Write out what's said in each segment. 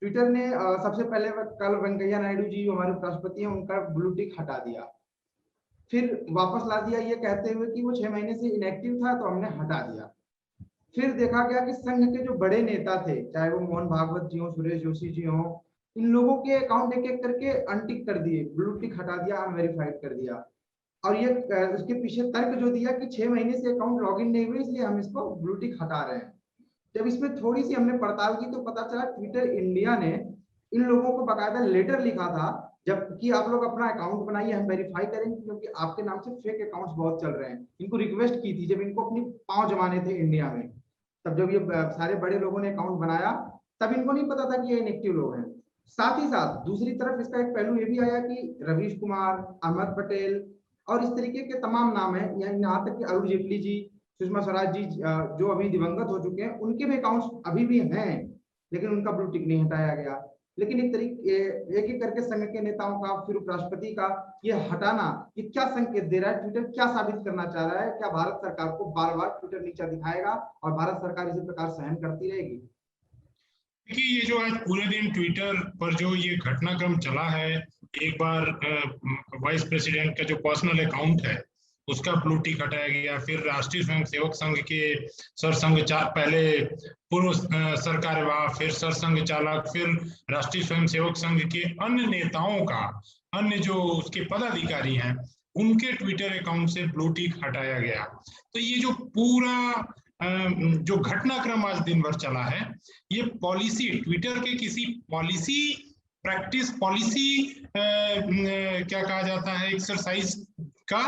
Twitter ने सबसे पहले कल वेंकैया नायडू जी जो हमारे उपराष्ट्रपति हैं उनका ब्लू टिक हटा दिया, फिर वापस ला दिया ये कहते हुए कि वो 6 महीने से इनएक्टिव था तो हमने हटा दिया। फिर देखा गया कि संघ के जो बड़े नेता थे, चाहे वो मोहन भागवत जी हो, सुरेश जोशी जी हो, इन लोगों के अकाउंट एक एक करके अनटिक कर दिए, ब्लू टिक हटा दिया, अनवेरिफाइड कर दिया। और ये उसके पीछे तर्क जो दिया कि 6 महीने से अकाउंट लॉगिन नहीं हुए इसलिए हम इसको ब्लू टिक हटा रहे हैं। जब इसमें थोड़ी सी हमने पड़ताल की तो पता चला ट्विटर इंडिया ने इन लोगों को बकायदा लेटर लिखा था, जबकि आप लोग अपना अकाउंट बनाइए, हम वेरीफाई करेंगे क्योंकि आपके नाम से फेक अकाउंट्स बहुत चल रहे हैं। इनको रिक्वेस्ट की थी जब इनको अपनी पांव जमाने थे इंडिया में, तब जब ये सारे बड़े लोगों ने अकाउंट बनाया तब इनको नहीं पता था कि ये इनएक्टिव लोग हैं। साथ ही साथ दूसरी तरफ इसका एक पहलू ये भी आया कि रवीश कुमार, अहमद पटेल और इस तरीके के तमाम नाम है, यहाँ तक कि अरुण जेटली जी, सुषमा स्वराज जी जो अभी दिवंगत हो चुके हैं, उनके भी अकाउंट्स अभी भी हैं लेकिन उनका ब्लू टिक नहीं हटाया गया। लेकिन एक तरीके एक एक करके संघ के नेताओं का, फिर उपराष्ट्रपति का ये हटाना, ये क्या संकेत दे रहा है? ट्विटर क्या साबित करना चाह रहा है? क्या भारत सरकार को बार बार ट्विटर नीचा दिखाएगा और भारत सरकार इसी प्रकार सहन करती रहेगी? देखिए, ये जो आज पूरे दिन ट्विटर पर जो ये घटनाक्रम चला है, एक बार वाइस प्रेसिडेंट का जो पर्सनल अकाउंट है उसका ब्लू टिक हटाया गया, फिर राष्ट्रीय स्वयंसेवक संघ के सरसंघ पहले पूर्व सरकार्यवाह, फिर सरसंघ चालक, फिर राष्ट्रीय स्वयंसेवक संघ के अन्य नेताओं का, अन्य जो उसके पदाधिकारी हैं उनके ट्विटर अकाउंट से ब्लू टिक हटाया गया। तो ये जो पूरा जो घटनाक्रम आज दिन भर चला है, ये पॉलिसी, ट्विटर के किसी पॉलिसी प्रैक्टिस, पॉलिसी क्या कहा जाता है, एक्सरसाइज का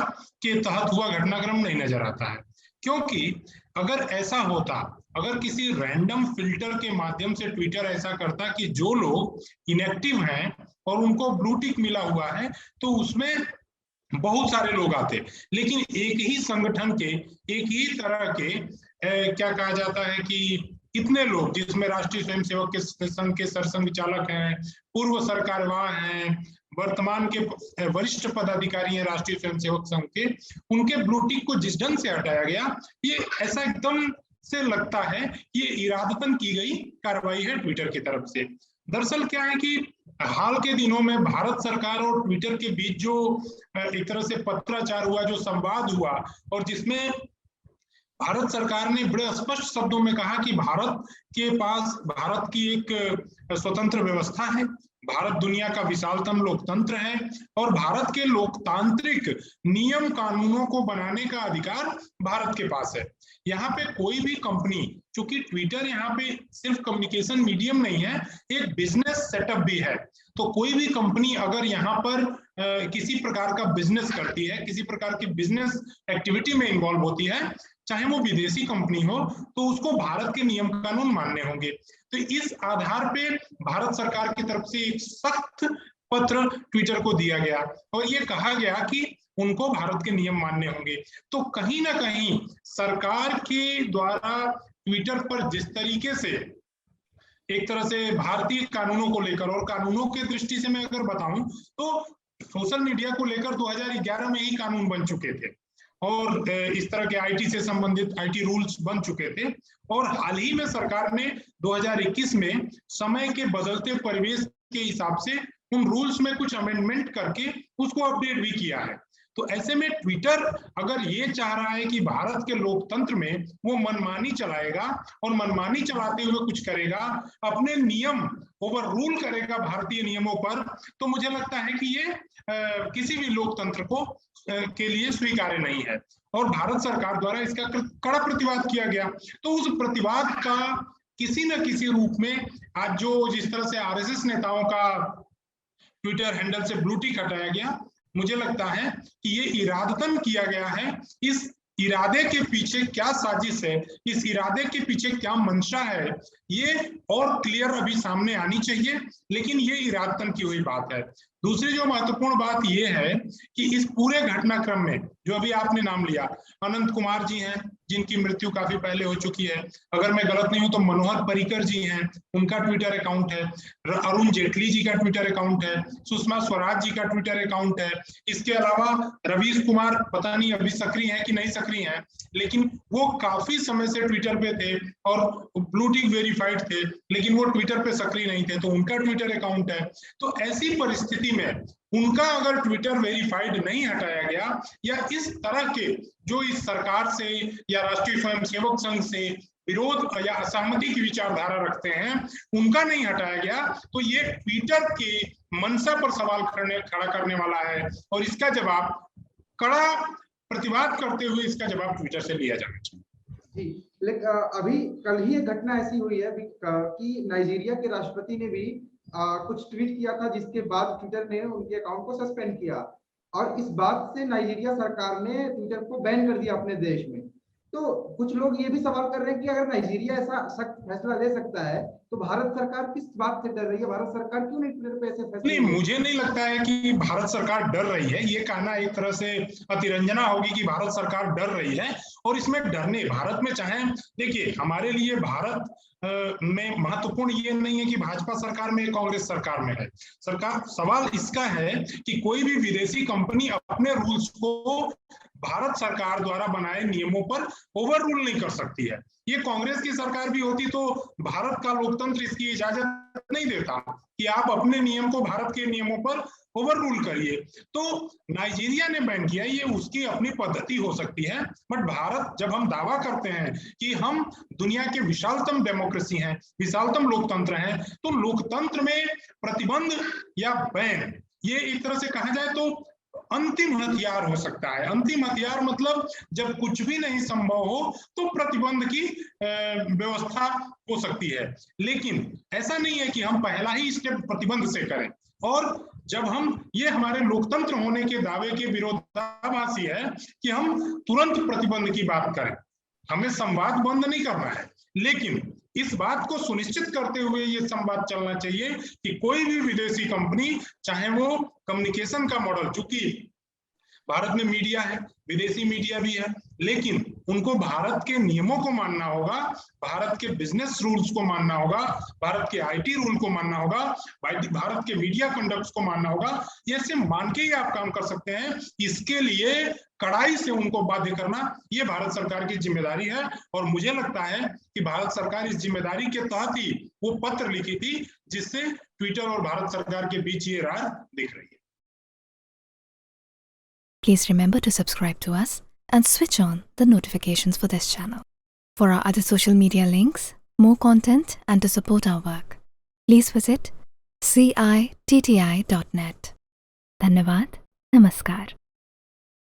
के तहत हुआ घटनाक्रम नहीं नजर आता है। क्योंकि अगर ऐसा होता, अगर किसी रैंडम फिल्टर के माध्यम से ट्विटर ऐसा करता कि जो लोग इनएक्टिव हैं और उनको ब्लू टिक मिला हुआ है, तो उसमें बहुत सारे लोग आते, लेकिन एक ही संगठन के, एक ही तरह के क्या कहा जाता है कि इतने लोग, जिसमें राष्ट्रीय स्वयंसेवक के संघ के सरसंघ चालक हैं, पूर्व सरकारवाह हैं, वर्तमान के वरिष्ठ पदाधिकारी हैं राष्ट्रीय स्वयंसेवक संघ के, उनके ब्लू टिक को जिस ढंग से हटाया गया, ये ऐसा एकदम से लगता है ये इरादतन की गई कार्रवाई है ट्विटर की तरफ से। दरअसल क्या है कि हाल के दिनों में भारत सरकार और ट्विटर के बीच जो एक तरह से पत्राचार हुआ, जो संवाद हुआ, और जिसमें भारत सरकार ने बड़े स्पष्ट शब्दों में कहा कि भारत के पास, भारत की एक स्वतंत्र व्यवस्था है, भारत दुनिया का विशालतम लोकतंत्र है और भारत के लोकतांत्रिक नियम कानूनों को बनाने का अधिकार भारत के पास है। यहाँ पे कोई भी कंपनी, चूंकि ट्विटर यहाँ पे सिर्फ कम्युनिकेशन मीडियम नहीं है, एक बिजनेस सेटअप भी है, तो कोई भी कंपनी अगर यहाँ पर किसी प्रकार का बिजनेस करती है, किसी प्रकार की बिजनेस एक्टिविटी में इन्वॉल्व होती है, चाहे वो विदेशी कंपनी हो, तो उसको भारत के नियम कानून मानने होंगे। तो इस आधार पे भारत सरकार की तरफ से एक सख्त पत्र ट्विटर को दिया गया और ये कहा गया कि उनको भारत के नियम मानने होंगे। तो कहीं ना कहीं सरकार के द्वारा ट्विटर पर जिस तरीके से एक तरह से भारतीय कानूनों को लेकर, और कानूनों के दृष्टि से मैं अगर बताऊं तो सोशल मीडिया को लेकर 2011 में ही कानून बन चुके थे और इस तरह के आईटी से संबंधित आईटी रूल्स बन चुके थे, और हाल ही में सरकार ने 2021 में समय के बदलते परिवेश के हिसाब से उन रूल्स में कुछ अमेंडमेंट करके उसको अपडेट भी किया है। तो ऐसे में ट्विटर अगर ये चाह रहा है कि भारत के लोकतंत्र में वो मनमानी चलाएगा और मनमानी चलाते हुए कुछ करेगा, अपने नियम ओवर रूल करेगा भारतीय नियमों पर, तो मुझे लगता है कि ये किसी भी लोकतंत्र को के लिए स्वीकार्य नहीं है और भारत सरकार द्वारा इसका कड़ा प्रतिवाद किया गया। तो उस प्रतिवाद का किसी न किसी रूप में आज जो जिस तरह से आरएसएस नेताओं का ट्विटर हैंडल से ब्लू टिक हटाया गया, मुझे लगता है कि ये इरादतन किया गया है। इस इरादे के पीछे क्या साजिश है, इस इरादे के पीछे क्या मंशा है, ये और क्लियर अभी सामने आनी चाहिए, लेकिन ये इरादतन की हुई बात है। दूसरी जो महत्वपूर्ण बात ये है कि इस पूरे घटनाक्रम में जो अभी आपने नाम लिया, अनंत कुमार जी हैं जिनकी मृत्यु काफी पहले हो चुकी है, अगर मैं गलत नहीं हूं तो मनोहर पर्रिकर जी हैं, उनका ट्विटर अकाउंट है, अरुण जेटली जी का ट्विटर अकाउंट है, सुषमा स्वराज जी का ट्विटर अकाउंट है, इसके अलावा रवीश कुमार पता नहीं अभी सक्रिय है कि नहीं सक्रिय है, लेकिन वो काफी समय से ट्विटर पे थे और ब्लू टिक वेरीफाइड थे, लेकिन वो ट्विटर पे सक्रिय नहीं थे, तो उनका ट्विटर अकाउंट है। तो ऐसी परिस्थिति में उनका अगर ट्विटर वेरीफाइड नहीं हटाया गया, या इस तरह के जो इस सरकार से या राष्ट्रीय स्वयंसेवक संघ से विरोध या असहमति की विचारधारा रखते हैं, उनका नहीं हटाया गया, तो ये ट्विटर के मंशा पर सवाल खड़ा करने वाला है, और इसका जवाब कड़ा प्रतिवाद करते हुए इसका जवाब ट्विटर से लिया जाना चाहिए। जी, लेकिन अभी कल ही एक घटना ऐसी हुई है कि नाइजीरिया के राष्ट्रपति ने भी कुछ ट्वीट किया था, जिसके बाद ट्विटर ने उनके अकाउंट को सस्पेंड किया, और इस बात से नाइजीरिया सरकार ने ट्विटर को बैन कर दिया अपने देश में। तो कुछ लोग ये भी सवाल कर रहे हैं कि अगर नाइजीरिया ऐसा सख्त फैसला ले सकता है, तो भारत सरकार किस बात से डर रही है? भारत सरकार क्यों नहीं ट्विटर पे ऐसे फैसले? नहीं, मुझे नहीं लगता है कि भारत सरकार डर रही है। ये कहना एक तरह से अतिरंजना होगी कि भारत सरकार डर रही है, और इसमें डरने भारत में चाहे, देखिए हमारे लिए भारत में महत्वपूर्ण ये नहीं है कि भाजपा सरकार में कांग्रेस सरकार में है। सरकार सवाल इसका है कि कोई भी विदेशी कंपनी अपने रूल्स को भारत सरकार द्वारा बनाए नियमों पर ओवर रूल नहीं कर सकती है। ये कांग्रेस की सरकार भी होती तो भारत का लोकतंत्र इसकी इजाजत नहीं देता कि आप अपने नियम को भारत के नियमों पर ओवर रूल करिए। तो नाइजीरिया ने बैन किया, ये उसकी अपनी पद्धति हो सकती है, बट भारत, जब हम दावा करते हैं कि हम दुनिया के विशालतम डेमोक्रेसी हैं, विशालतम लोकतंत्र हैं, तो लोकतंत्र में प्रतिबंध या बैन ये एक तरह से कहा जाए तो अंतिम हथियार हो सकता है। अंतिम हथियार मतलब जब कुछ भी नहीं संभव हो तो प्रतिबंध की व्यवस्था हो सकती है, लेकिन ऐसा नहीं है कि हम पहला ही स्टेप प्रतिबंध से करें। और जब हम, ये हमारे लोकतंत्र होने के दावे के विरोधाभासी है कि हम तुरंत प्रतिबंध की बात करें। हमें संवाद बंद नहीं करना है, लेकिन इस बात को सुनिश्चित करते हुए ये संवाद चलना चाहिए कि कोई भी विदेशी कंपनी, चाहे वो कम्युनिकेशन का मॉडल, चूंकि भारत में मीडिया है, विदेशी मीडिया भी है, लेकिन उनको भारत के नियमों को मानना होगा, भारत के बिजनेस रूल्स को मानना होगा, भारत के आईटी रूल को मानना होगा, भारत के मीडिया कंडक्ट्स को मानना होगा। ये सिर्फ मान के ही आप काम कर सकते हैं। इसके लिए कड़ाई से उनको बाध्य करना ये भारत सरकार की जिम्मेदारी है, और मुझे लगता है कि भारत सरकार इस जिम्मेदारी के तहत ही वो पत्र लिखी थी जिससे ट्विटर और भारत सरकार के बीच ये राह दिख रही है। Please remember to subscribe to us and switch on the notifications for this channel. For our other social media links, more content, and to support our work, please visit citti.net. Dhanyavad. Namaskar.